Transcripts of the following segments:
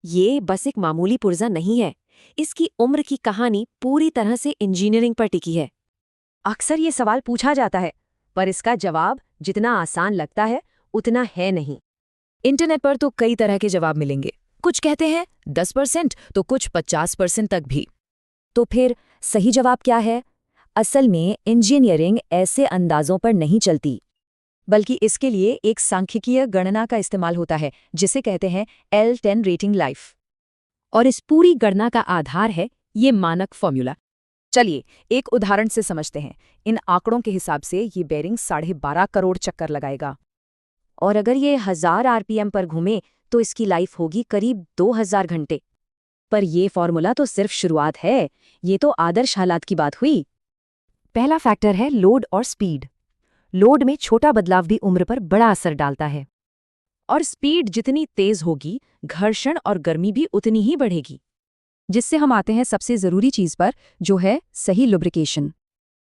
ये बस एक मामूली पुर्जा नहीं है। इसकी उम्र की कहानी पूरी तरह से इंजीनियरिंग पर टिकी है। अक्सर ये सवाल पूछा जाता है, पर इसका जवाब जितना आसान लगता है उतना है नहीं। इंटरनेट पर तो कई तरह के जवाब मिलेंगे। कुछ कहते हैं 10% तो कुछ 50% तक भी। तो फिर सही जवाब क्या है? असल में इंजीनियरिंग ऐसे अंदाजों पर नहीं चलती, बल्कि इसके लिए एक सांख्यिकीय गणना का इस्तेमाल होता है जिसे कहते हैं L10 रेटिंग लाइफ। और इस पूरी गणना का आधार है ये मानक फॉर्मूला। चलिए एक उदाहरण से समझते हैं। इन आंकड़ों के हिसाब से ये बेरिंग 12.5 करोड़ चक्कर लगाएगा। और अगर ये 1000 आरपीएम पर घूमे तो इसकी लाइफ होगी करीब 2000 घंटे। पर ये फॉर्मूला तो सिर्फ शुरुआत है, ये तो आदर्श हालात की बात हुई। पहला फैक्टर है लोड और स्पीड। लोड में छोटा बदलाव भी उम्र पर बड़ा असर डालता है। और स्पीड जितनी तेज होगी, घर्षण और गर्मी भी उतनी ही बढ़ेगी। जिससे हम आते हैं सबसे ज़रूरी चीज़ पर, जो है सही लुब्रिकेशन।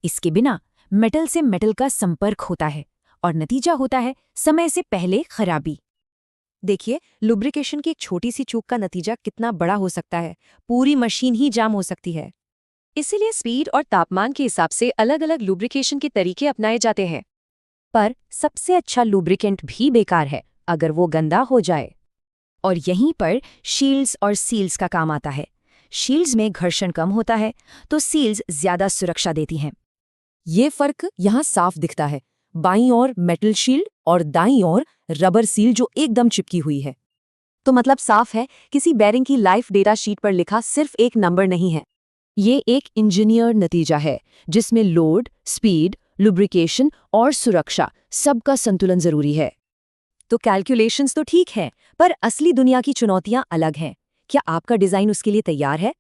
इसके बिना मेटल से मेटल का संपर्क होता है और नतीजा होता है समय से पहले खराबी। देखिए, लुब्रिकेशन की एक छोटी सी चूक का नतीजा कितना बड़ा हो सकता है। पूरी मशीन ही जाम हो सकती है। इसीलिए स्पीड और तापमान के हिसाब से अलग अलग लुब्रिकेशन के तरीके अपनाए जाते हैं। पर सबसे अच्छा लुब्रिकेंट भी बेकार है अगर वो गंदा हो जाए। और यहीं पर शील्ड्स और सील्स का काम आता है। शील्ड्स में घर्षण कम होता है तो सील्स ज्यादा सुरक्षा देती हैं। ये फर्क यहाँ साफ दिखता है। बाईं ओर मेटल शील्ड और दाईं ओर रबर सील जो एकदम चिपकी हुई है। तो मतलब साफ है, किसी बेरिंग की लाइफ डेटा शीट पर लिखा सिर्फ एक नंबर नहीं है। ये एक इंजीनियर नतीजा है जिसमें लोड, स्पीड, लुब्रिकेशन और सुरक्षा सबका संतुलन जरूरी है। तो कैलकुलेशंस तो ठीक है, पर असली दुनिया की चुनौतियां अलग हैं। क्या आपका डिजाइन उसके लिए तैयार है?